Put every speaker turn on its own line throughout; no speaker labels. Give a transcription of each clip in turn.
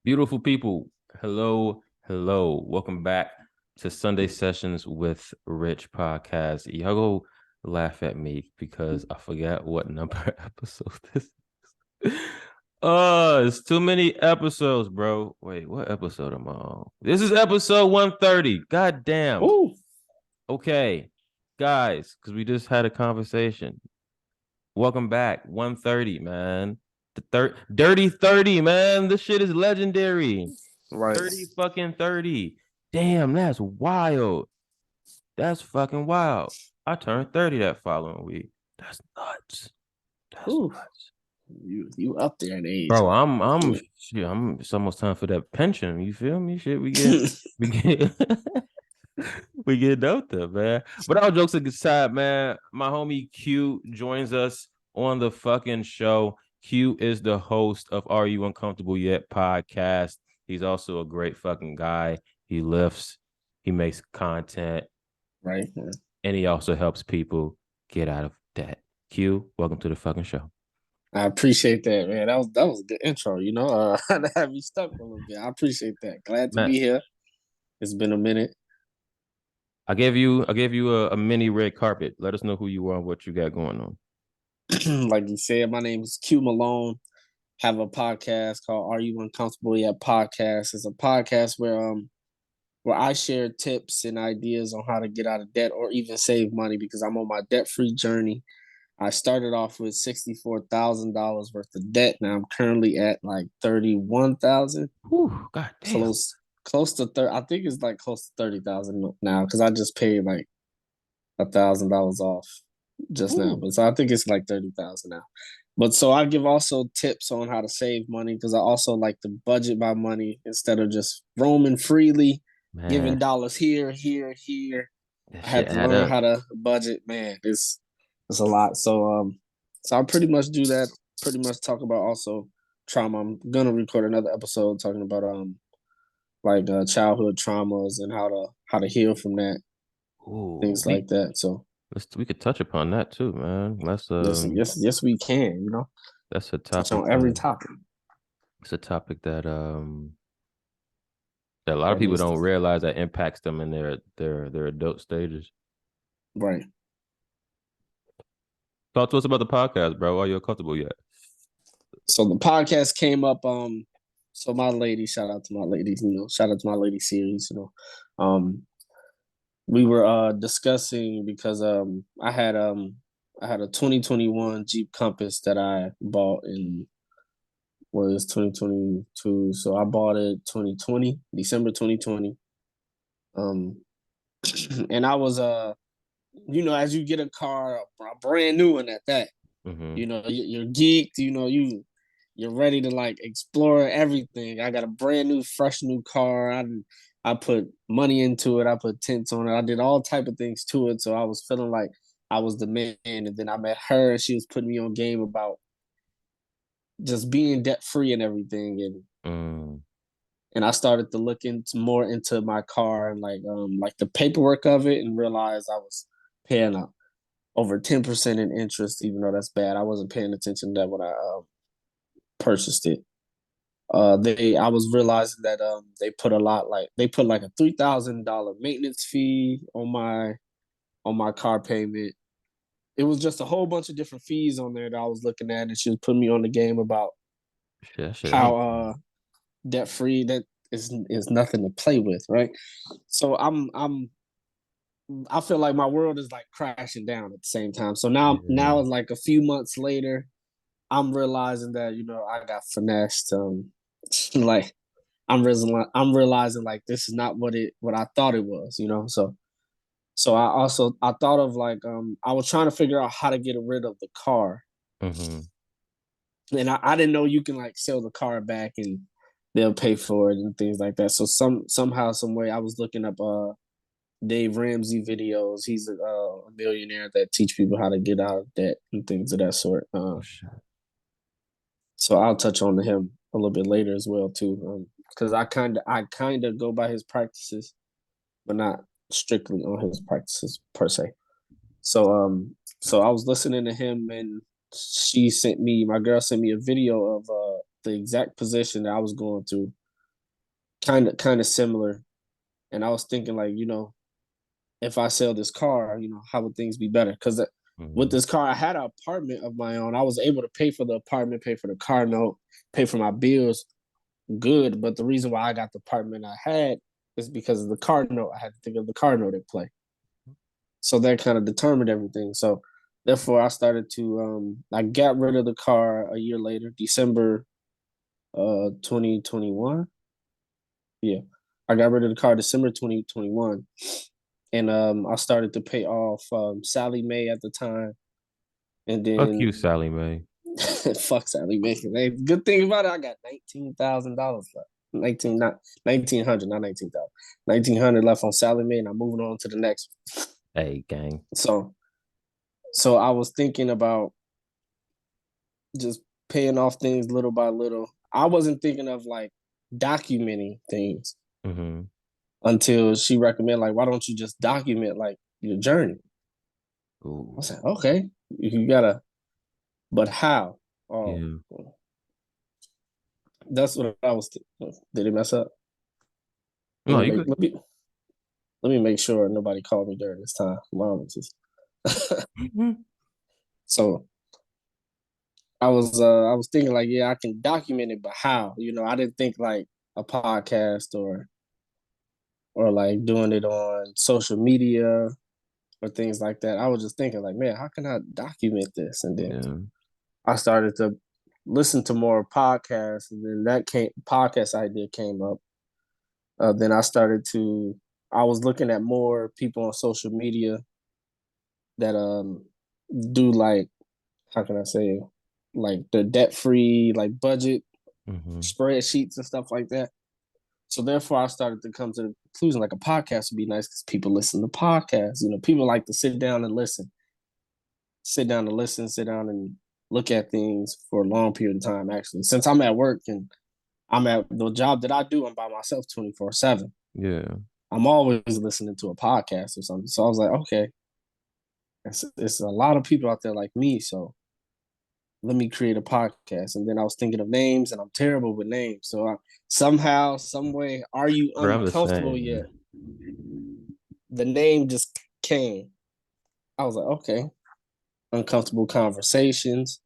Beautiful people, hello. Welcome back to Sunday Sessions with Rich podcast. Y'all go laugh at me because I forgot what number episode this is. It's too many episodes, bro. Wait, what episode am I on? This is episode 130. God damn.
Ooh,
Okay, guys, because we just had a conversation. Welcome back. 130, man. Dirty 30, man. This shit is legendary.
right.
30 fucking 30. Damn, that's wild. That's fucking wild. I turned 30 that following week. That's nuts. That's
Ooh,
nuts.
you up there in age,
Bro,
man.
it's almost time for that pension. You feel me? Shit, we get we get out there, man. But all jokes aside, man, my homie Q joins us on the fucking show. Q is the host of Are You Uncomfortable Yet podcast. He's also a great fucking guy. He lifts, he makes content,
Right.
and he also helps people get out of debt. Q, welcome to the fucking show.
I appreciate that, man. That was a good intro. That had me stuck for a little bit. I appreciate that. Glad to
Man,
be here. It's been a minute.
I gave you a mini red carpet. Let us know who you are and what you got going on.
Like you said, my name is Que Malone. Have a podcast called Are You Uncomfortable Yet Podcast. It's a podcast where I share tips and ideas on how to get out of debt or even save money because I'm on my debt-free journey. I started off with $64,000 worth of debt. Now I'm currently at like 31,000,
Whew, god damn.
close to 30. I think it's like close to 30,000 now because I just paid like $1,000 off just now.
Ooh,
But so I think it's like 30,000 now. But so I give also tips on how to save money because I also like to budget my money instead of just roaming freely, giving
man,
dollars here, here, here.
that
I
shit
had to
add
learn
up.
how to budget. Man, it's a lot. So I pretty much do that. Pretty much talk about also trauma. I'm gonna record another episode talking about like childhood traumas and how to heal from that,
Ooh,
things like that. So
we could touch upon that too, man.
yes, we can.
That's a
Touch
topic
on every
that
topic
it's a topic that a lot of
that
people
needs to
don't realize that impacts them in their adult stages.
right.
Talk to us about the podcast, bro. Are you comfortable yet?
So the podcast came up. So my lady, shout out to my ladies. Shout out to my lady series. We were discussing because I had a 2021 Jeep Compass that I bought in was 2022. So I bought it 2020, December 2020. Um and I was as you get a car, a brand new one at that,
Mm-hmm.
you're geeked, you're ready to like explore everything. I got a brand new fresh new car. I put money into it. I put tints on it. I did all type of things to it. So I was feeling like I was the man. And then I met her and she was putting me on game about just being debt free and everything.
Mm.
And I started to look into more into my car and like the paperwork of it and realized I was paying over 10% in interest, even though that's bad. I wasn't paying attention to that when I purchased it. They I was realizing that they put like a $3,000 maintenance fee on my car payment. It was just a whole bunch of different fees on there that I was looking at, and she was putting me on the game about
Shit, that shit
how
ain't fun.
debt free that is nothing to play with, right? So I feel like my world is like crashing down at the same time. So now
Yeah.
it's like a few months later, I'm realizing that I got finessed. Like I'm realizing like this is not what I thought it was. So I thought of like I was trying to figure out how to get rid of the car,
Mm-hmm.
and I didn't know you can like sell the car back and they'll pay for it and things like that. So somehow some way I was looking up Dave Ramsey videos. He's a millionaire that teach people how to get out of debt and things of that sort.
Oh shit.
So I'll touch on him a little bit later as well too, because I kind of go by his practices, but not strictly on his practices per se. So I was listening to him, and my girl sent me a video of the exact position that I was going through, kind of similar. And I was thinking like, if I sell this car, how would things be better? Because with
Mm-hmm.
this car, I had an apartment of my own. I was able to pay for the apartment, pay for the car note, pay for my bills, good. But the reason why I got the apartment I had is because of the car note. I had to think of the car note at play. So that kind of determined everything. So therefore, I started to I got rid of the car a year later, December 2021. Yeah, I got rid of the car December 2021, and I started to pay off Sally Mae at the time, and
Fuck you,
then
Sally Mae.
fuck Sally Mae. Hey, good thing about it, I got $19,000 left. 1900, not 19,000. 1900 left on Sally Mae, and I'm moving on to the next.
Hey, gang.
So I was thinking about just paying off things little by little. I wasn't thinking of like documenting things
Mm-hmm.
until she recommended, like, why don't you just document like your journey? I
Ooh.
said, okay, you gotta, but how? Oh,
Yeah.
that's what I was. Did it mess up? Let
No,
me
you
make
could.
let me let me make sure nobody called me during this time. Mom was just
Mhm.
so I was thinking like, yeah, I can document it, but how? I didn't think like a podcast or like doing it on social media or things like that. I was just thinking like, man, how can I document this? And then
Yeah.
I started to listen to more podcasts, and then that podcast idea came up. Then I was looking at more people on social media that do like, how can I say, like the debt free like budget
Mm-hmm.
spreadsheets and stuff like that. So therefore, I started to come to the conclusion like a podcast would be nice because people listen to podcasts. People like to sit down and look at things for a long period of time. Actually, since I'm at work and I'm at the job that I do, I'm by myself 24/7.
Yeah.
I'm always listening to a podcast or something. So I was like, okay, it's a lot of people out there like me. So let me create a podcast. And then I was thinking of names, and I'm terrible with names. So somehow, some way, are you
Bro, I'm the
uncomfortable
same,
yet?
man.
The name just came. I was like, okay, uncomfortable conversations.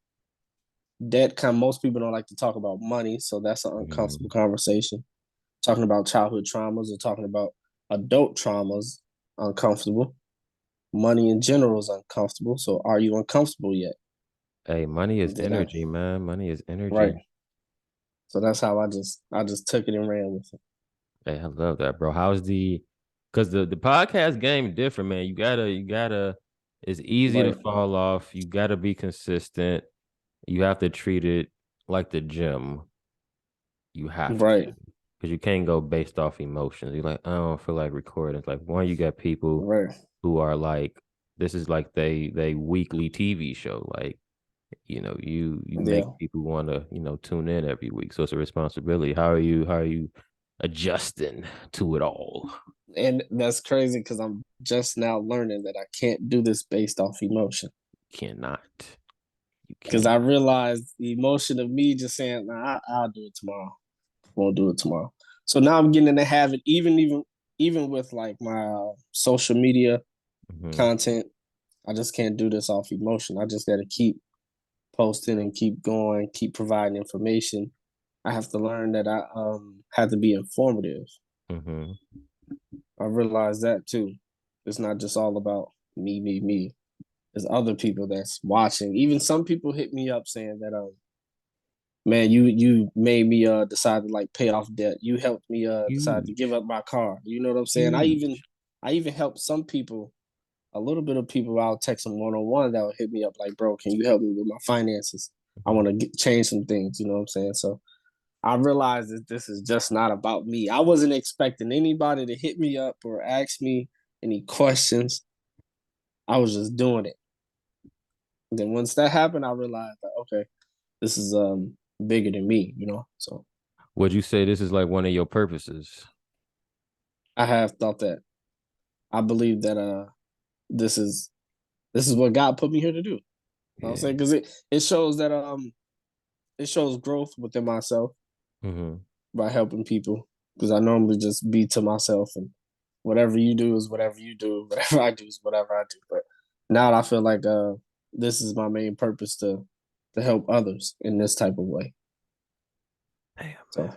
Most people don't like to talk about money, so that's an uncomfortable
Mm.
conversation. Talking about childhood traumas or talking about adult traumas, uncomfortable. Money in general is uncomfortable. So are you uncomfortable yet?
Hey, money is
And then
energy, man. Money is
right.
energy.
So that's how I just took it and ran with it.
Hey, I love that, bro. How's because the podcast game different, man. You gotta it's easy to
Right.
fall off. You gotta be consistent. You have to treat it like the gym. You have to.
Right.
Because you can't go based off emotions. You're like, I don't feel like recording. It's like one, you got people
Right.
who are like, this is like they weekly TV show. Like, you make
Yeah.
people want to, tune in every week. So it's a responsibility. How are you adjusting to it all?
And that's crazy because I'm just now learning that I can't do this based off emotion.
Cannot. You
Because I
cannot.
realized the emotion of me just saying, nah, I'll do it tomorrow. Won't do it tomorrow. So now I'm getting in the habit, even with like my social media
Hmm.
content. I just can't do this off emotion. I just got to keep posting and keep going, keep providing information. I have to learn that I have to be informative.
Hmm.
I realized that too. It's not just all about me, me, me. There's other people that's watching. Even some people hit me up saying that man, you made me decide to like pay off debt. You helped me decide to give
Huge.
up my car. You know what I'm saying?
Huge.
I even helped some people, a little bit of people. I'll text them one on one that will hit me up like, bro, can you help me with my finances? I
Mhm.
want to change some things. You know what I'm saying? So I realized that this is just not about me. I wasn't expecting anybody to hit me up or ask me any questions. I was just doing it. And then once that happened, I realized that okay, this is bigger than me. So
Would you say this is like one of your purposes?
I have thought that. I believe that this is this is what God put me here to do. You know what I'm
Yeah.
saying? Because it shows that it shows growth within myself
Hmm.
by helping people. because I normally just be to myself and whatever you do is whatever you do, whatever I do is whatever I do. But now I feel like this is my main purpose to help others in this type of way.
Damn, man,
So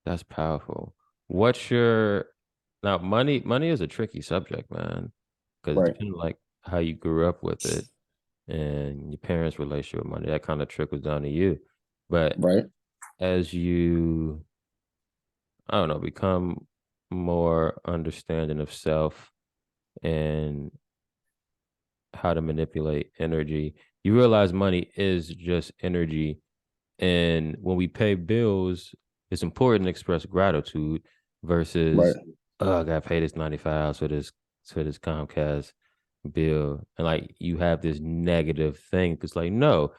that's powerful. What's your now? Money is a tricky subject, man, because it
right,
depends like how you grew up with it and your parents' relationship with money. That kind of trickles down to you. But
right,
as you, I don't know, become more understanding of self and how to manipulate energy, you realize money is just energy. And when we pay bills, it's important to express gratitude
right,
versus, oh, I gotta pay this $95 for this Comcast bill. And like you have this negative thing. It's like, no,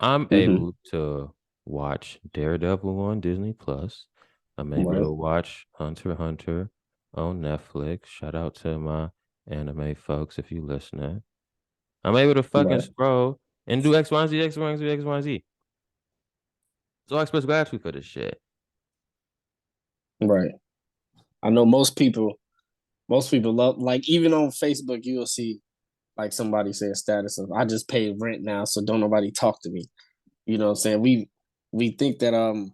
I'm
mm-hmm,
able to watch Daredevil on Disney Plus. I'm able
right,
to watch Hunter x Hunter on Netflix. Shout out to my anime folks if you listening. I'm able to fucking
right,
scroll and do X, Y, and Z, X, Y, and Z, X, Y, and Z. So I express gratitude for this shit.
right. I know most people love, like, even on Facebook, you'll see like somebody say a status of, I just paid rent now, so don't nobody talk to me. You know what I'm saying? We think that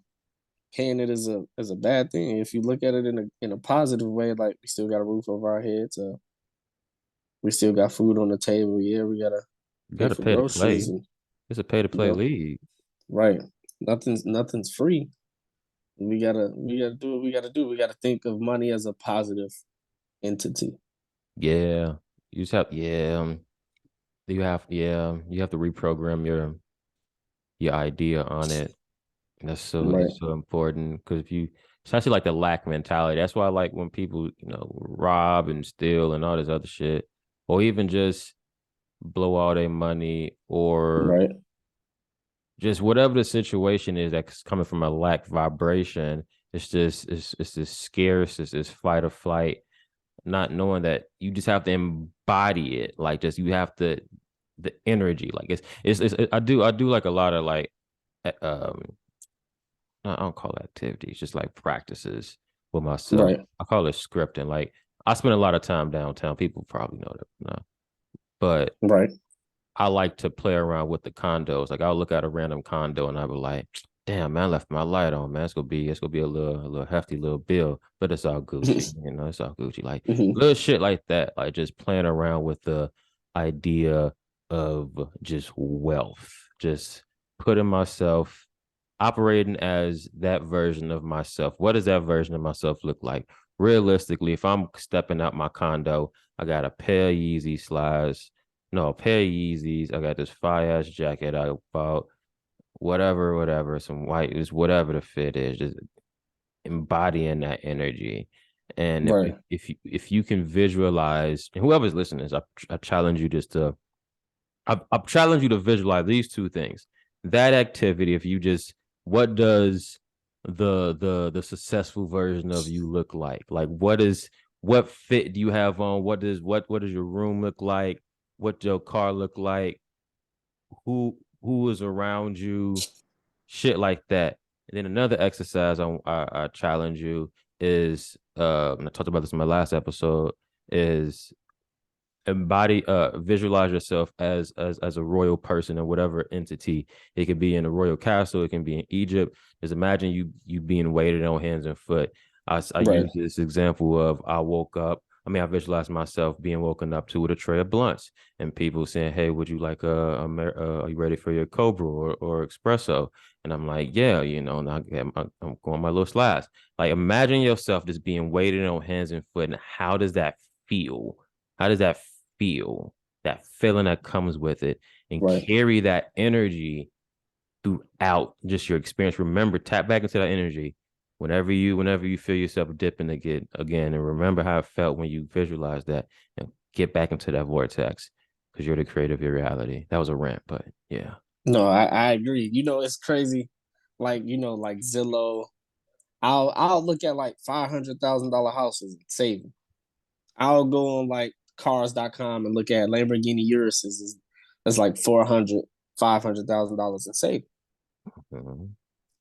paying it is a bad thing. If you look at it in a positive way, like we still got a roof over our heads, we still got food on the table. Yeah, we gotta
You
pay
gotta
for
pay to
groceries,
play.
and
It's a pay to
you
play
know,
league.
right. Nothing's free. We gotta do what we gotta do. We gotta think of money as a positive entity.
Yeah. You just have you have to reprogram your idea on it. That's so
Right,
it's so important because if you especially like the lack mentality. That's why I like when people, rob and steal and all this other shit. Or even just blow all their money or
right,
just whatever the situation is that's coming from a lack vibration. It's just it's this scarce, it's this fight or flight, not knowing that you just have to embody it. Like just you have to the energy. Like I do like a lot of like um I don't call it activities, just like practices with myself.
right,
I call it scripting. Like I spend a lot of time downtown. People probably know that, but
right,
I like to play around with the condos. Like I'll look at a random condo and I'll be like, damn man, I left my light on, man. It's gonna be a little hefty little bill, but it's all Gucci. It's all Gucci. Like
hmm,
little shit like that. Like just playing around with the idea of just wealth. Just putting myself operating as that version of myself. What does that version of myself look like? Realistically, if I'm stepping out my condo, I got a pair of Yeezy slides, no, a pair of Yeezys. I got this fire ass jacket I bought, whatever, some white, is whatever the fit is, just embodying that energy. And if
right,
if you can visualize, and whoever's listening, I challenge you just to I challenge you to visualize these two things. That activity, if you just what does the successful version of you look like? Like what fit do you have on? What does your room look like? What your car look like? Who is around you? Shit like that. And then another exercise I challenge you is I talked about this in my last episode, is embody visualize yourself as a royal person or whatever entity. It could be in a royal castle, it can be in Egypt. Just imagine you being waited on hands and foot. I
right,
use this example of I visualized myself being woken up to with a tray of blunts and people saying, hey, would you like are you ready for your Cobra or espresso? And I'm like, yeah, and I'm going my little slides. Like imagine yourself just being waited on hands and foot, and how does that feel? How does that feel, that feeling that comes with it, and
right.
carry that energy throughout just your experience. Remember, tap back into that energy whenever you feel yourself dipping again, and remember how it felt when you visualize that, and get back into that vortex because you're the creator of your reality. That was a rant, but yeah.
No, I agree. It's crazy. Like, like Zillow. I'll look at like $500,000 houses and save them. I'll go on like cars.com and look at Lamborghini Urises. That's like 400, $500,000 and save.
Mhm.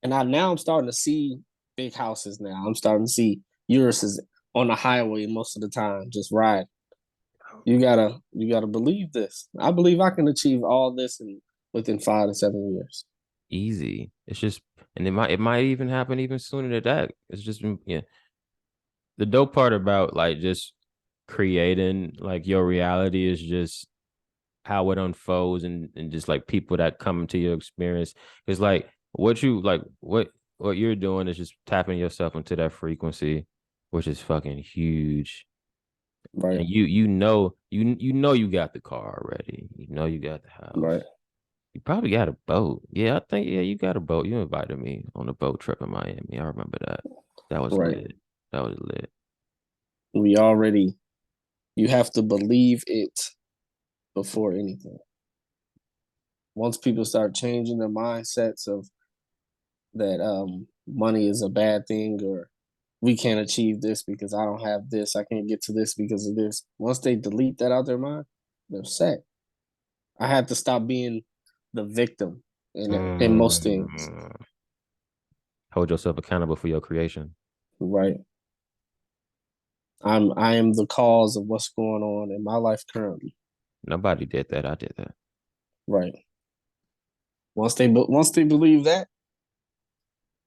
And I'm starting to see. big houses now. I'm starting to see yours is on the highway most of the time, just ride. You gotta believe this. I believe I can achieve all this within 5 to 7 years.
Easy. It's just, and it might even happen even sooner than that. It's just, yeah. The dope part about like just creating like your reality is just how it unfolds, and just like people that come into your experience. It's like what you're doing is just tapping yourself into that frequency, which is fucking huge.
Right,
And you got the car already. You know you got the house.
right,
You probably got a boat. Yeah, I think you got a boat. You invited me on a boat trip in Miami. I remember that. That was
right.
lit. That was lit.
We already. You have to believe it before anything. Once people start changing their mindsets of that money is a bad thing, or we can't achieve this because I don't have this, I can't get to this because of this. Once they delete that out their mind, they're set. I had to stop being the victim in most things.
Mm. Hold yourself accountable for your creation.
Right. I am the cause of what's going on in my life currently.
Nobody did that. I did that.
Right. Once they believe that,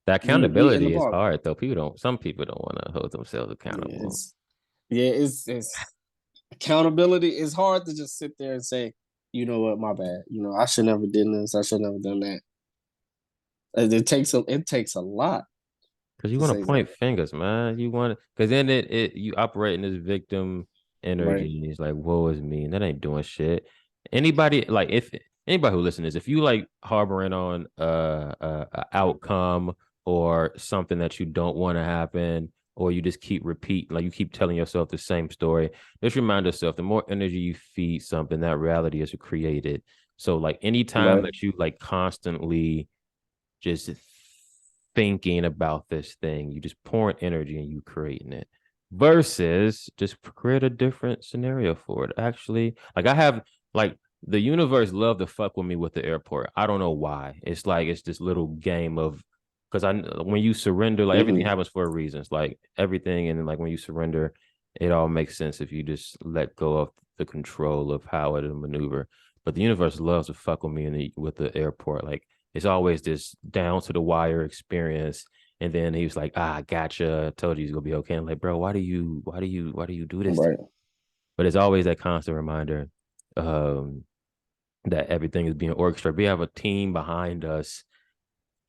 The
we in the
accountability is
ball.
hard though. Some people don't want to hold themselves
Yeah,
accountable.
it's accountability. It's hard to just sit there and say, you know what, my bad. I should never did this. I should never done that. It takes a lot
Because you
to
want
say
to
that.
point fingers, man. You want because then you operate in this victim
Right.
energy. And it's like, woe is me. And that ain't doing shit. Anybody like if anybody who listens, if you like harboring on a outcome or something that you don't want to happen, or you just keep repeat, like you keep telling yourself the same story, just remind yourself the more energy you feed something, that reality is created. So like anytime
Right.
that you like constantly just thinking about this thing. You just pouring energy and you creating it. Versus just create a different scenario for it. Actually, like I have like the universe love to fuck with me with the airport. I don't know why. It's like it's this little game of because I when you surrender, like everything
Hmm.
happens for a reason. It's like everything, and then like when you surrender, it all makes sense if you just let go of the control of how it'll maneuver. But the universe loves to fuck with me with the airport. Like it's always this down to the wire experience. And then he was like, I gotcha. Told you he's gonna be okay. I'm like, bro, why do you do this to
Right.
me? But it's always that constant reminder um that everything is being orchestrated. We have a team behind us.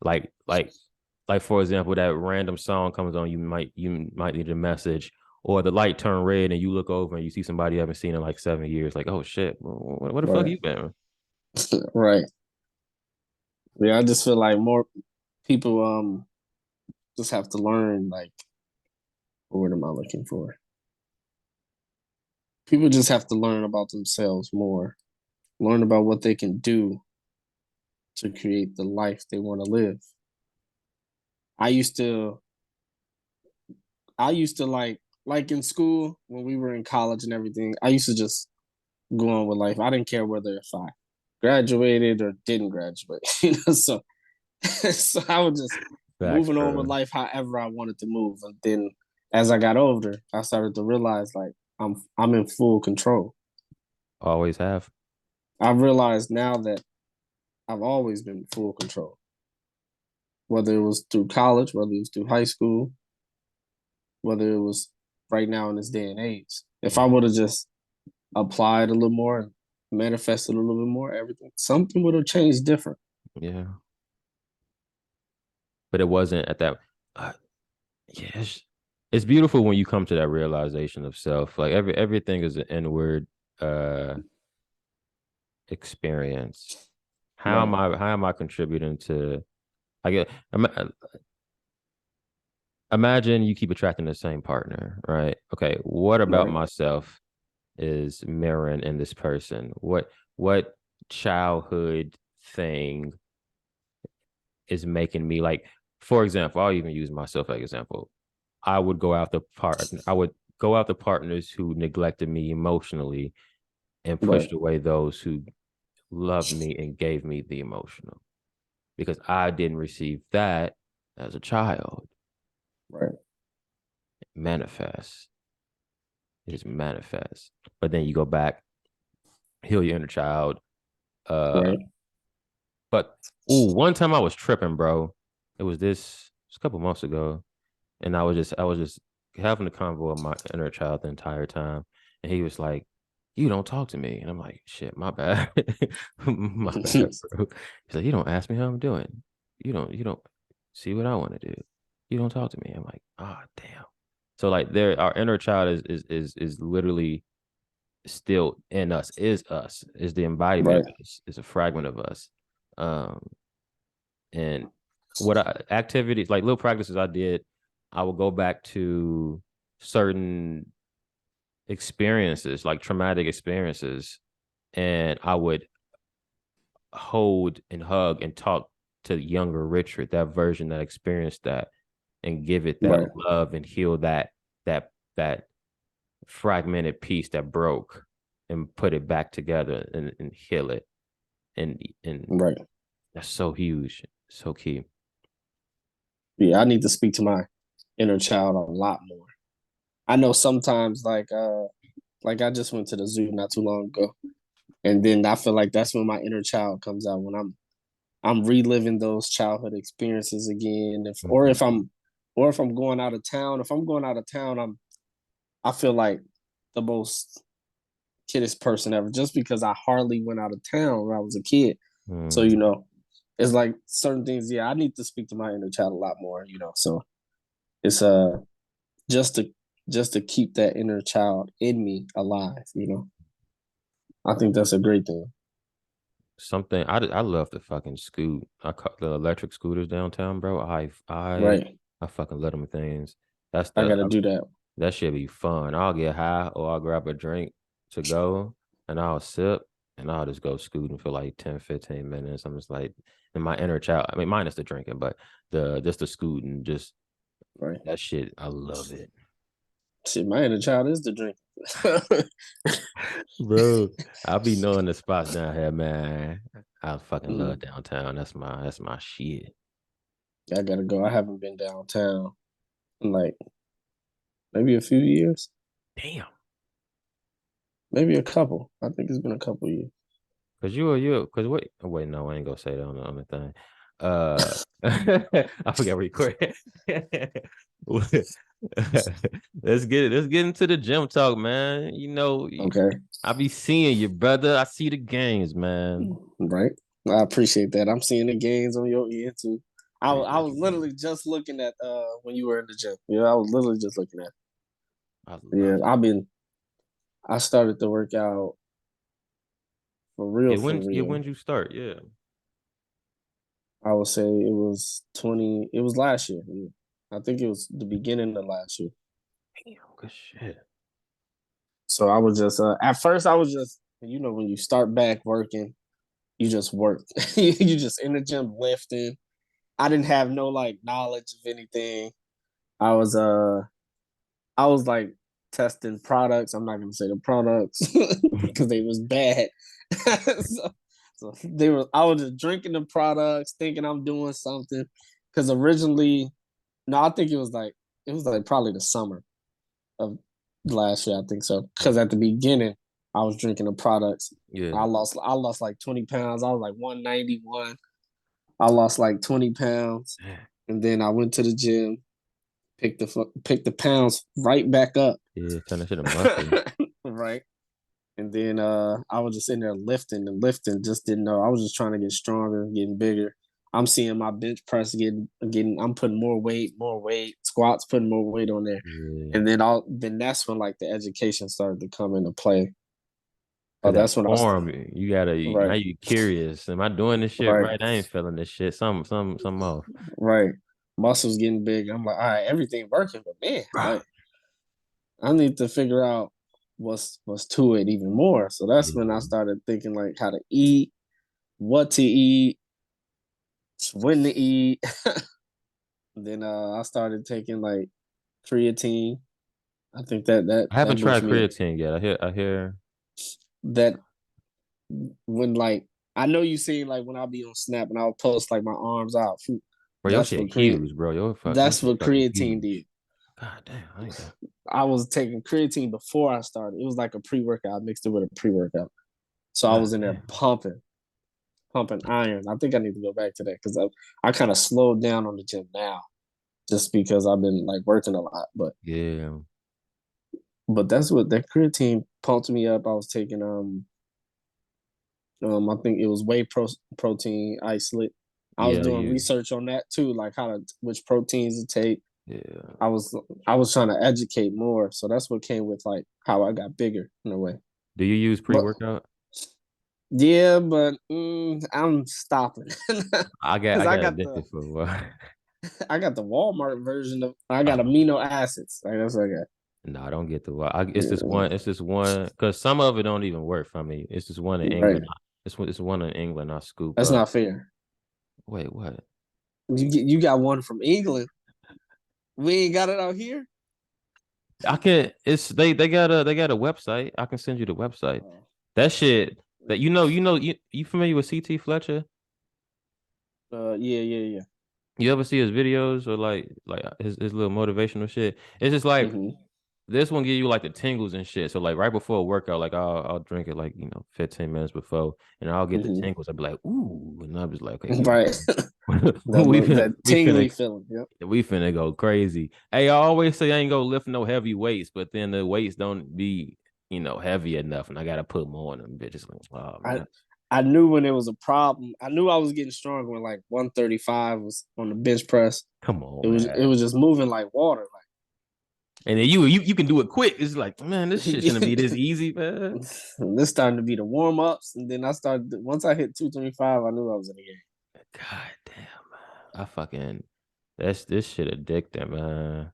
Like like like for example, that random song comes on, you might need a message, or the light turn red and you look over and you see somebody you haven't seen in like 7 years. Like, oh shit, what the fuck
Right.
you been?
Right. Yeah, I just feel like more people just have to learn, like, what am I looking for? People just have to learn about themselves more. Learn about what they can do to create the life they want to live. I used to I used to like in school when we were in college and everything, I used to just go on with life. I didn't care whether if I graduated or didn't graduate. So I was just
Facts,
moving on with
bro.
life however I wanted to move. And then as I got older, I started to realize like I'm in full control.
Always have.
I've realized now that I've always been in full control. Whether it was through college, whether it was through high school, whether it was right now in this day and age. If I would have just applied a little more and manifested a little bit more, everything something would have changed different.
Yeah. But it wasn't at that. Uh, yeah, it's beautiful when you come to that realization of self. Like everything is an inward uh experience. How am
Right,
I? How am I contributing to? I get. Imagine you keep attracting the same partner, right? Okay, what about
right,
myself is mirroring in this person? What childhood thing is making me like? For example, I'll even use myself as an example. I would go after partners who neglected me emotionally and
right,
pushed away those who loved me and gave me the emotional because I didn't receive that as a child.
Right.
Manifest. It is manifest. But then you go back, heal your inner child.
Right.
But one time I was tripping, bro. It was a couple months ago, and I was just having a convo with my inner child the entire time, and he was like, "You don't talk to me," and I'm like, "Shit, my bad, my bad, bro." He's like, "You don't ask me how I'm doing. You don't see what I want to do. You don't talk to me." I'm like, "Ah, damn." So like, our inner child is literally still in us, is us, is the embodiment
Right.
of us, is a fragment of us. Um, and activities like little practices I did, I would go back to certain experiences, like traumatic experiences, and I would hold and hug and talk to younger Richard, that version that experienced that, and give it that
Right.
love and heal that fragmented piece that broke, and put it back together, and heal it. And
Right.
that's so huge, so key.
Yeah, I need to speak to my inner child a lot more. I know sometimes like I just went to the zoo not too long ago. And then I feel like that's when my inner child comes out when I'm reliving those childhood experiences again. If or
Mhm.
if I'm or if I'm going out of town, if I'm going out of town, I feel like the most kiddish person ever just because I hardly went out of town when I was a kid. So,
Mm.
it's like certain things, yeah, I need to speak to my inner child a lot more. So it's just to just to keep that inner child in me alive. I think that's a great thing.
Something I love the fucking scoot. I call the electric scooters downtown, bro.
Right.
I fucking love them things. That's
I
the
gotta do that.
that should be fun. I'll get high or I'll grab a drink to go, and I'll sip, and I'll just go scooting for like 10, 15 minutes. I'm just like, in my inner child. I mean, minus the drinking, but the scooting, just
Right.
that shit. I love it.
Shit, my inner child is the drink.
Bro, I'll be knowing the spots down here, man. I fucking love
Mhm.
downtown. That's my shit.
I gotta go. I haven't been downtown in like maybe a few years,
Damn.
maybe a couple. I think it's been a couple years.
Cause wait, oh, wait, no, I ain't gonna say that on the thing. Uh, I forgot record. Let's get into the gym talk, man.
Okay,
I be seeing you, brother. I see the games, man.
right. I appreciate that. I'm seeing the gains on your end too. I
Appreciate
was
you, bro.
literally just looking at when you were in the gym. Yeah, I was literally just looking at.
I
Yeah,
love it.
I started to work out for real, for
Yeah,
real.
when'd you start? Yeah.
I would say it was last year. Yeah. I think it was the beginning of last year.
Damn, good shit.
So I was just at first I was just when you start back working, you just work. You just in the gym lifting. I didn't have no like knowledge of anything. I was uh I was like testing products. I'm not gonna say the products because they was bad. So I was just drinking the products, thinking I'm doing something. Cause originally, no, I think it was like probably the summer of last year, I think so. Because at the beginning, I was drinking the products.
Yeah.
I lost like 20 pounds. I was like 191. I lost like 20 pounds, and then I went to the gym, picked the pounds right back up.
Yeah, turn that shit a muscle.
Right. And then I was just in there lifting and lifting, just didn't know. I was just trying to get stronger, getting bigger. I'm seeing my bench press getting I'm putting more weight, squats putting more weight on there.
Yeah.
And then that's when like the education started to come into play. Oh,
Cause that
that's when
form, now
right,
you curious. Am I doing this shit
right,
right? I ain't feeling this shit. Some off.
right. Muscles getting big. I'm like, all right, everything working, but man, like I need to figure out what's to it even more. So that's when I
Yeah.
started thinking like how to eat, what to eat, when to eat. Then I started taking like creatine. I think
I haven't
that boosts
tried
me up.
creatine yet. I hear
That when like I know you seen like when I'll be on Snap and I'll post like my arms out.
Bro, your shit huge, bro. Your
That's
shit
what
fucking
creatine
huge.
did.
God damn, I ain't that.
I was taking creatine before I started. It was like a pre-workout. I mixed it with a pre-workout. So I
God
was in there
damn.
pumping iron. I think I need to go back to that because I kind of slowed down on the gym now just because I've been like working a lot.
Yeah.
But that's what that creatine pumped me up. I was taking I think it was protein isolate. I was
Yeah,
doing
yeah.
research on that too, like which proteins to take.
Yeah.
I was trying to educate more, so that's what came with like how I got bigger in a way.
Do you use
But
pre-workout?
yeah, but I'm stopping
I
because
got addicted for a while.
I got the Walmart version of I got
Oh,
amino acids. Like that's what I got.
no, I don't get the why. It's this
Yeah,
one. It's this one because some of it don't even work for me. It's this one in
right.
England. It's one in England. I scoop
That's
up.
not fair.
Wait, what?
You got one from England. We ain't got it out here.
I can. It's they got a website. I can send you the website.
Oh.
That shit. That you familiar with CT Fletcher?
Yeah.
You ever see his videos or like his little motivational shit? It's just like
Mm-hmm.
this one give you like the tingles and shit. So like right before a workout, like I'll drink it like 15 minutes before, and I'll get the
Mm-hmm.
tingles. I'll be like, ooh, and I'm just like, okay,
Right. That
we
tingly
finna
feeling. Yep.
we finna go crazy. Hey, I always say I ain't gonna lift no heavy weights, but then the weights don't be heavy enough, and I gotta put more on them bitches. Like, oh
I
man,
I knew when it was a problem. I knew I was getting stronger when like 135 was on the bench press.
come
It
on,
was
man.
it was just moving like water.
And then you can do it quick. It's like, man, this shit shouldn't be
Like
this easy, man.
this starting to be the warm ups, and then I started once I hit 225, I knew I was in the game.
God damn, man. I fucking this shit addicting, man.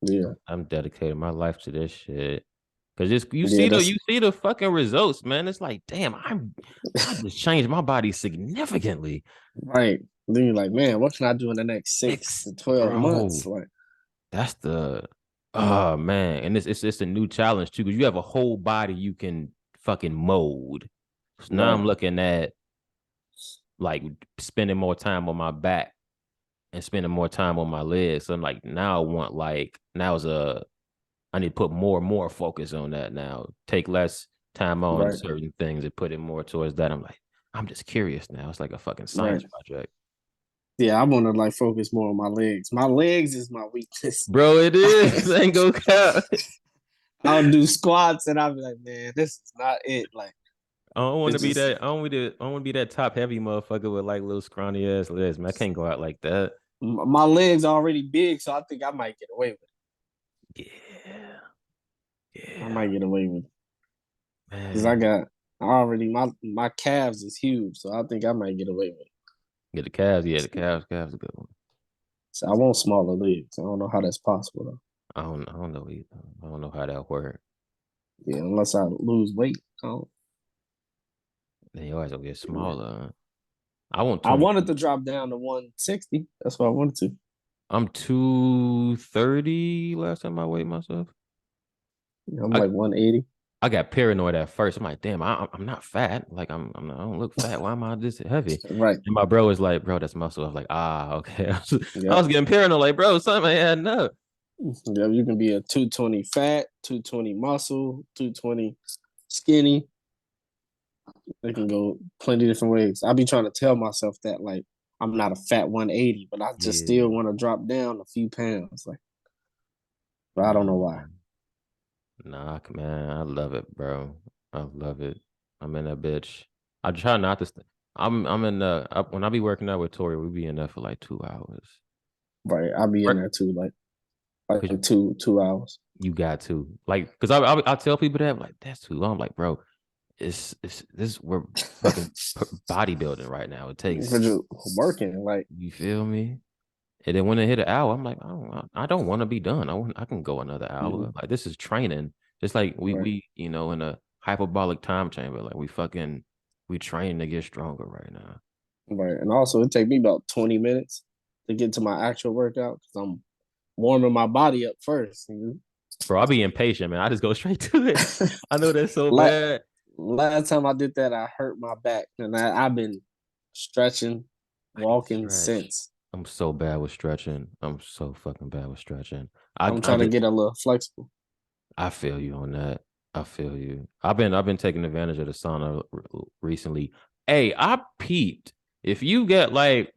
Yeah,
I'm dedicating my life to this shit. Cause it's
yeah,
you
that's
see the fucking results, man. It's like, damn, I just changed my body significantly.
right. Then you're like, man, what can I do in the next 6 to 12 months?
Bro.
Like,
That's the oh man. And it's a new challenge too, because you have a whole body you can fucking mold. So now
right,
I'm looking at like spending more time on my back and spending more time on my legs. So I'm like, now I want I need to put more focus on that now. Take less time on
right,
certain things and put it more towards that. I'm like, I'm just curious now. It's like a fucking
right.
science project.
Yeah, I want to like focus more on my legs. My legs is my weakness.
Bro, it is. Ain't go count.
I'll do squats and I'll be like, man, this is not it. Like,
I don't want to
it's
be
just
that. I don't want to be that top heavy motherfucker with like little scrawny ass legs. Man, I can't go out like that.
my legs already big, so I think I might get away with
Yeah,
it. I
yeah,
might get away with it because
man.
I already my calves is huge, so I think I might get away with it.
Get the calves. Yeah, the calves a good one.
So I want smaller legs. I don't know how that's possible though.
I don't know either. I don't know how that works.
Yeah, unless I lose weight.
Then your eyes will get
Yeah.
smaller. I want
I wanted
20.
to drop down to 160. That's what I wanted to.
I'm 230 last time I weighed myself.
Yeah, I'm
I
like 180.
I got paranoid at first. I'm like, damn, I'm not fat. Like I don't look fat. Why am I this heavy?
Right.
And my bro was like, bro, that's muscle. I was like, ah, okay. I
Yep.
was getting paranoid, like, bro, something ain't adding up.
Yeah, you can be a 220 fat, 220 muscle, 220 skinny. It can go plenty different ways. I be trying to tell myself that like I'm not a fat 180, but I just still
Yeah.
want to drop down a few pounds. Like, but I don't know why.
Nah, nah, man, I love it, bro. I love it. I'm in that bitch. I try not to. I'm in the when I be working out with Tori, we be in there for like 2 hours.
Right. I'll be in
Right.
there too,
Cause
like two hours.
you got to like, cause I tell people that like that's too long. Like, bro, it's this we're fucking bodybuilding right now. It
For
takes
just working. Like,
you feel me? And then when it hit an hour, I'm like, I don't want to be done. I can go another hour.
mhm,
Like this is training. Just like
right.
in a hyperbolic time chamber. Like we train to get stronger right now.
Right. And also it take me about 20 minutes to get to my actual workout because I'm warming my body up first.
Bro, I'll be impatient, man. I just go straight to it. I know that's so
La-
bad.
Last time I did that, I hurt my back, and I've been stretching,
I need to
walking
stretch.
since.
I'm so bad with stretching. I'm so fucking bad with stretching.
I'm
I
trying to
just
get a little flexible.
I feel you on that. I feel you. I've been taking advantage of the sauna recently. Hey, I peeped. If you get like,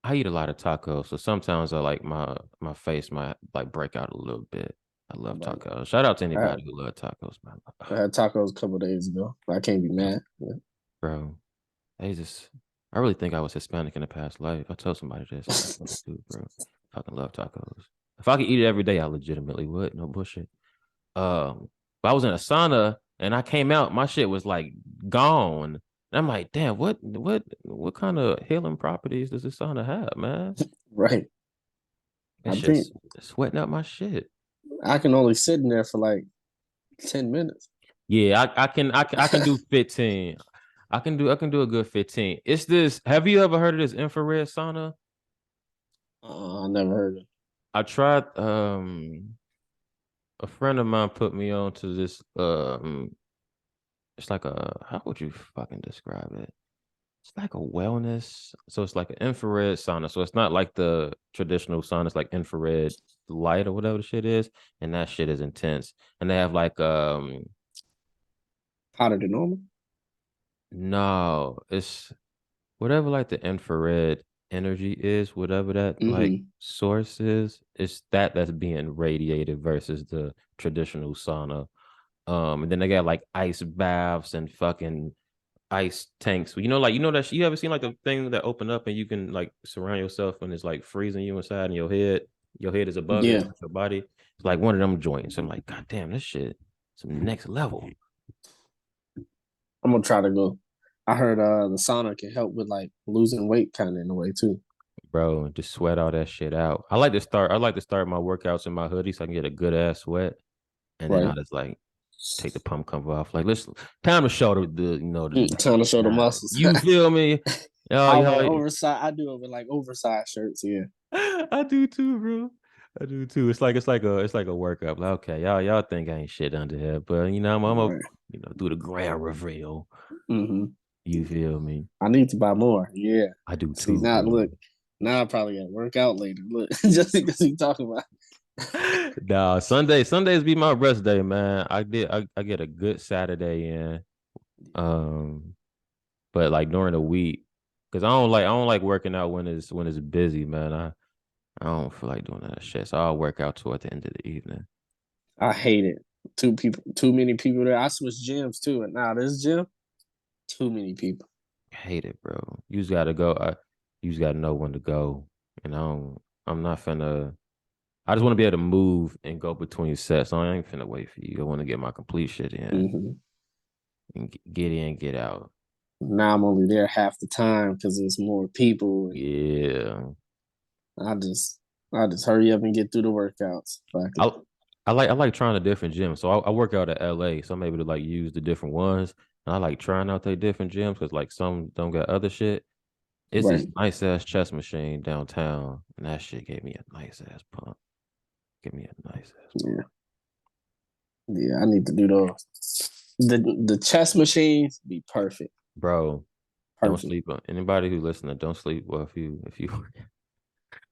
I eat a lot of tacos, so sometimes I like my face might like break out a little bit. I love
Right.
tacos. Shout out to
I had,
anybody who love tacos, man.
I had tacos a couple days ago. I can't be mad. Yeah.
Bro, they just, I really think I was Hispanic in the past life. I tell somebody this, I'm like, oh, dude, bro, fucking love tacos. If I could eat it every day, I legitimately would. No bullshit. But I was in a sauna and I came out, my shit was like gone. And I'm like, damn, what kind of healing properties does this sauna have, man?
Right. I
It's
think
just sweating out my shit.
I can only sit in there for like 10 minutes.
Yeah, I can do 15. I can do a good 15. It's this. Have you ever heard of this infrared sauna?
I never heard of it.
I tried a friend of mine put me on to this it's like a, how would you fucking describe it? It's like a wellness. So it's like an infrared sauna. So it's not like the traditional sauna. It's like infrared light or whatever the shit is. And that shit is intense. And they have like
Hotter than normal?
no, it's whatever like the infrared energy is, whatever that like
Mm-hmm.
source is, it's that's being radiated versus the traditional sauna. And then they got like ice baths and fucking ice tanks. Like that you ever seen like the thing that open up and you can like surround yourself and it's like freezing you inside and your head is above it,
Yeah.
it's like your body. It's like one of them joints. I'm like, God damn, this shit, some next level.
I'm gonna try to go. I heard the sauna can help with like losing weight kind of in a way too.
Bro, just sweat all that shit out. I like to start my workouts in my hoodie so I can get a good ass sweat. And then I
Right.
just like take the pump cover off. Like, let's time to show
Trying to show the muscles.
you feel me?
I wear
Y'all,
oversized. I do it with like oversized shirts. Yeah.
I do too, bro. I do too. It's like a workout. Like, okay, y'all think I ain't shit under here, but I'm a
Right.
do the grand reveal.
Mm-hmm.
You feel me?
I need to buy more. Yeah.
I do
See
too,
now,
bro.
look. Now I probably got to work out later. Look, just because we talking about.
Nah, Sundays be my rest day, man. I get a good Saturday in. Um, but like during the week, because I don't like working out when it's busy, man. I don't feel like doing that shit. So I'll work out toward the end of the evening.
I hate it. Too many people there. I switched gyms too, and now this gym, too many people.
Hate it, bro. You just gotta go. You just gotta know when to go. And I'm not finna. I just want to be able to move and go between sets. So I ain't finna wait for you. I want to get my complete shit in
Mm-hmm.
and get in, get out.
Now I'm only there half the time because there's more people, and
Yeah.
I just, I just hurry up and get through the workouts. Fuck it.
I I like trying a different gym. So I work out at LA, so I'm able to like use the different ones. And I like trying out their different gyms because like some don't got other shit. It's this
Right.
nice ass chest machine downtown, and that shit gave me a nice ass pump. Give me a nice ass pump.
Yeah. Yeah. I need to do those. The chess machines be perfect.
Bro, don't
Perfect.
sleep on anybody who listening. Don't sleep. Well, if you,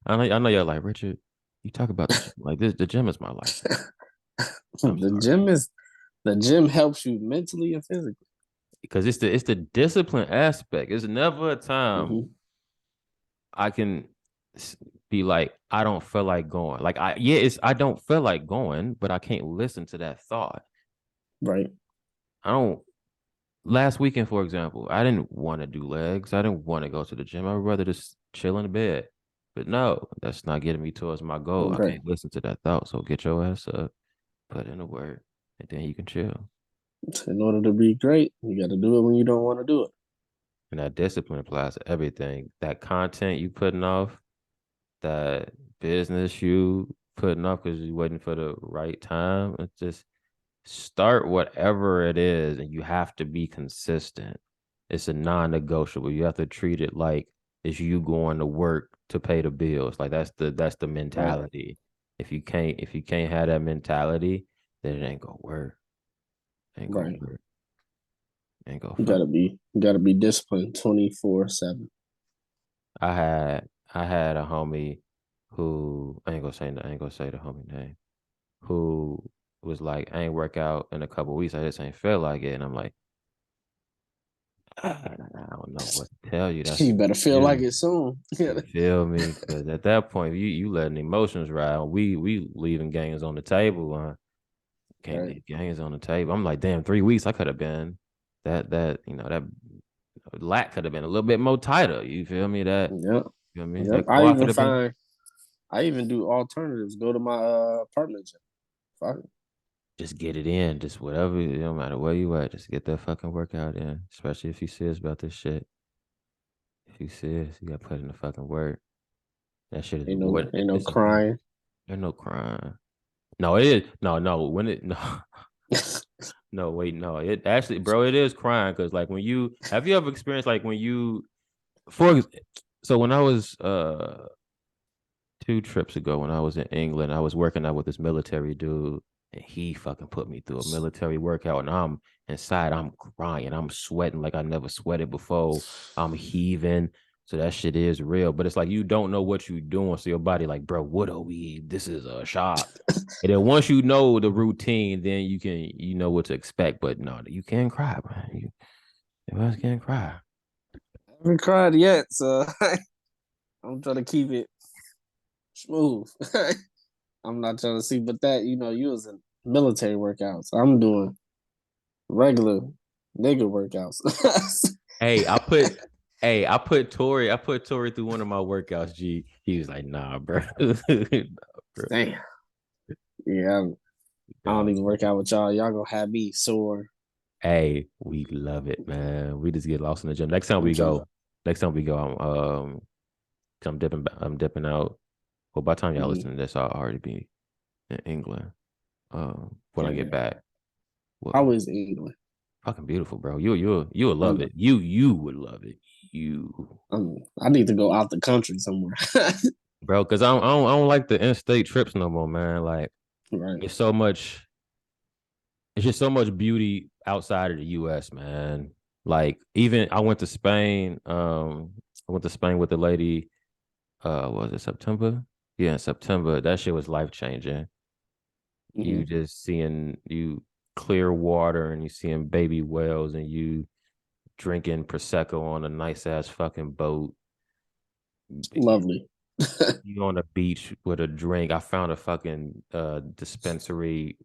I know you're like Richard. You talk about the gym like this. The gym is my life. I'm
the
sorry
gym is the gym helps you mentally and physically.
because it's the discipline aspect. It's never a time
Mm-hmm.
I can be like I don't feel like going. Like I don't feel like going, but I can't listen to that thought.
Right.
I don't. Last weekend, for example, I didn't want to do legs. I didn't want to go to the gym. I would rather just chill in the bed. But no, that's not getting me towards my goal. I
Right.
can't listen to that thought. So get your ass up, put in the work, and then you can chill.
In order to be great, you got to do it when you don't want to do it.
And that discipline applies to everything. That content you putting off, that business you putting off because you're waiting for the right time. It's just start whatever it is, and you have to be consistent. It's a non-negotiable. You have to treat it like it's you going to work to pay the bills. Like that's the
Right.
mentality. If you can't have that mentality, then it ain't gonna work. Ain't gonna
Right.
work. Ain't gonna
You
fuck.
gotta be disciplined 24/7.
I had a homie who I ain't gonna say the homie name, who was like, I ain't work out in a couple weeks. I just ain't feel like it. And I'm like, I don't know what to tell you. That's
You better feel like
you.
it soon.
You feel me? Because at that point, you letting emotions ride. We leaving games on the table. Can't
Right.
leave games on the table. I'm like, damn, 3 weeks. I could have been that lat could have been a little bit more tighter. You feel me?
Yep.
You feel me?
Yep.
That quad could have been.
I even do alternatives. Go to my apartment gym. Fuck it.
Just get it in. Just whatever. It don't matter where you at. Just get that fucking workout in. Especially if you serious about this shit. If you serious, you gotta put in the fucking work. That shit is what
Ain't no
it's important.
crying.
There's no crime. No, it is. No. When it no. No, wait, no. It actually, bro, it is crying because like when you have you ever experienced like when you for so when I was 2 trips ago when I was in England, I was working out with this military dude, and he fucking put me through a military workout, and I'm inside, I'm crying, I'm sweating like I never sweated before, I'm heaving. So that shit is real, but it's like you don't know what you're doing. So your body, like, bro, what are we? This is a shock. And then once you know the routine, then you know what to expect. But no, you can't cry, man. You just can't cry.
I haven't cried yet, so I'm trying to keep it smooth. I'm not trying to see, but that you was in military workouts. I'm doing regular nigga workouts.
Hey, I put Tori through one of my workouts. He was like, nah, bro. Nah, bro.
Damn. Yeah, I don't
Dog.
even work out with y'all. Y'all gonna have me sore.
Hey, we love it, man. We just get lost in the gym.
I'm trying to.
Next time we go, I'm dipping out. Well, by the time y'all
Mhm.
listen to this, I'll already be in England. When I get
Yeah.
back.
I
Well,
was in England.
fucking beautiful, bro. You would love
I'm,
it. You would love it. You,
I need to go out the country somewhere.
bro, because I don't like the in-state trips no more, man. Like
Right.
it's so much. It's just so much beauty outside of the U.S., man. Like even I went to Spain. I went to Spain with the lady. Was it September? Yeah, in September. That shit was life changing. You
Hmm.
just seeing you clear water and you seeing baby whales and you drinking prosecco on a nice ass fucking boat.
Lovely.
You on the beach with a drink. I found a fucking dispensary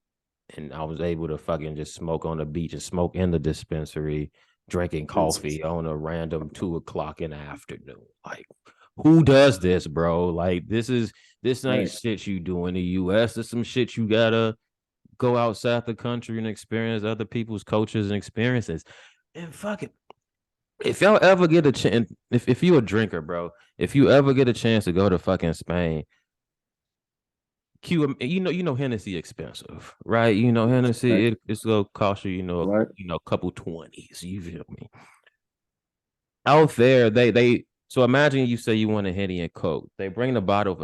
and I was able to fucking just smoke on the beach and smoke in the dispensary, drinking
It's
coffee on a random 2 o'clock in the afternoon. Like, who does this, bro? Like, this ain't
right.
shit you do in the US. There's some shit you gotta go outside the country and experience other people's cultures and experiences. And fuck it. If y'all ever get a chance, if you a drinker, bro, if you ever get a chance to go to fucking Spain, you know Hennessy expensive, right? You know
Right.
Hennessy it's gonna cost you,
Right.
a couple 20s. You feel me? Out there, they so imagine you say you want a Henny and Coke. They bring the bottle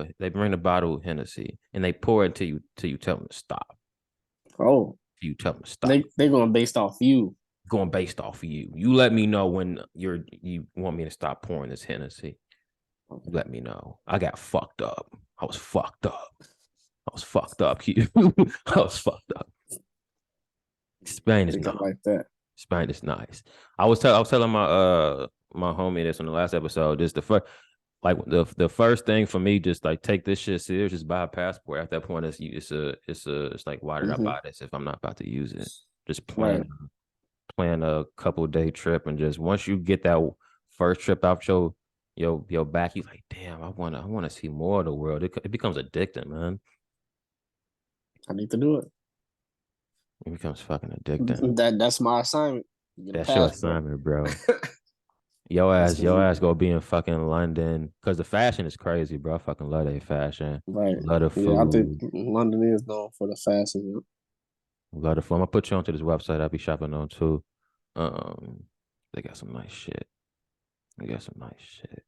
of Hennessy and they pour it till you tell them to stop.
Oh,
Till you tell them to stop.
they're going based off you.
Going based off of you. You let me know when you want me to stop pouring this Hennessy. You let me know. I got fucked up. I was fucked up. I was fucked up. I was fucked up. Spain is
Think I
not.
like that.
Spain is nice. I was telling my homie this on the last episode. This the first the first thing for me, just like take this shit serious, just buy a passport. At that point, it's like why did I
Hmm.
buy this if I'm not about to use it? Just
Right.
plan a couple day trip and just once you get that first trip out your back, you like damn I want to see more of the world. It becomes addicting, man.
I need to do it.
It becomes fucking addicting.
That's my assignment. Get a
That's your
passport.
assignment, bro.
That's
Your
gonna
ass go be in fucking London because the fashion is crazy, bro. I fucking love their fashion,
right.
love the
Yeah, I think
food,
London is known for the fashion.
love the food. I'm gonna put you onto this website. I'll be shopping on too. Um, they got some nice shit. They got some nice shit.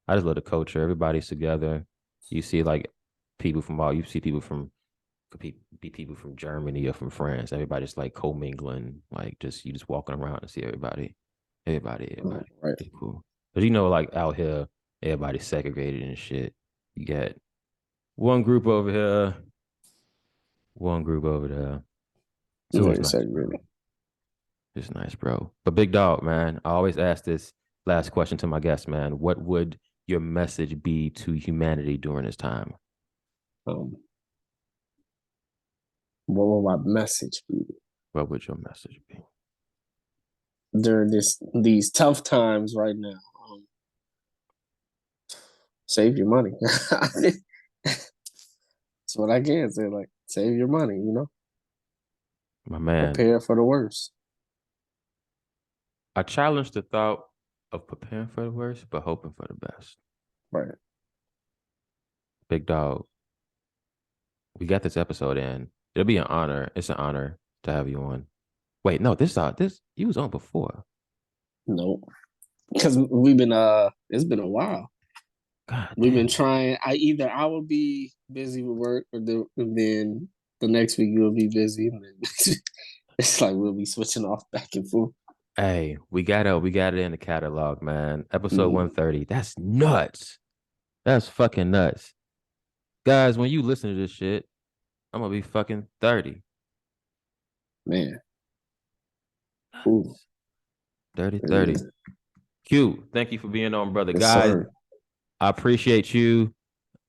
I just love the culture. Everybody's together. You see like you see people from could be people from Germany or from France. Everybody's like commingling, like just you just walking around and see everybody.
Right.
It's cool. But you know, like out here. everybody's segregated and shit. You got one group over here, one group over there. So it's
Very
nice, bro.
segregated.
It's nice, bro. But big dog, man, I always ask this last question to my guests, man. What would your message be to humanity during this time?
Um, what will my message be
What would your message be?
during these tough times right now? Save your money. That's what I can say. Like, save your money.
My man,
Prepare for the worst.
I challenge the thought of preparing for the worst, but hoping for the best.
Right.
Big dog, we got this episode in. It'll be an honor. It's an honor to have you on. Wait, no, this you was on before.
No, because we've been it's been a while.
God
We've been
damn.
trying. I will be busy with work, and then the next week you'll be busy, and then it's like we'll be switching off back and forth.
Hey, we got it in the catalog, man. Episode
Mm-hmm.
130. That's nuts. That's fucking nuts. Guys, when you listen to this shit, I'm gonna be fucking 30.
Man. Ooh.
30,
Yeah.
30. Q, thank you for being on, brother.
Yes,
Guys,
sir.
I appreciate you.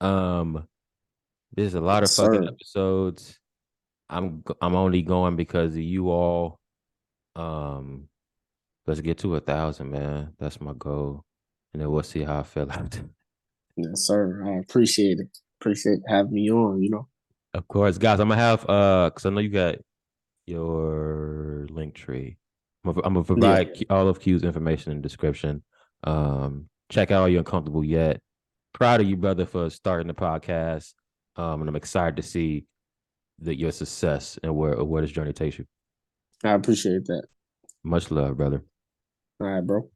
There's a lot
Yes,
of fucking
sir.
episodes. I'm only going because of you all. Um, let's get to 1,000, man. That's my goal, and then we'll see how I feel after.
Yes, sir. I appreciate it. Appreciate having me on.
Of course, guys. I'm gonna have because I know you got your link tree. I'm gonna
Yeah.
provide all of Q's information in the description. Check out Are You Uncomfortable Yet? Proud of you, brother, for starting the podcast. And I'm excited to see your success and where this journey takes you.
I appreciate that.
Much love, brother.
All right, bro.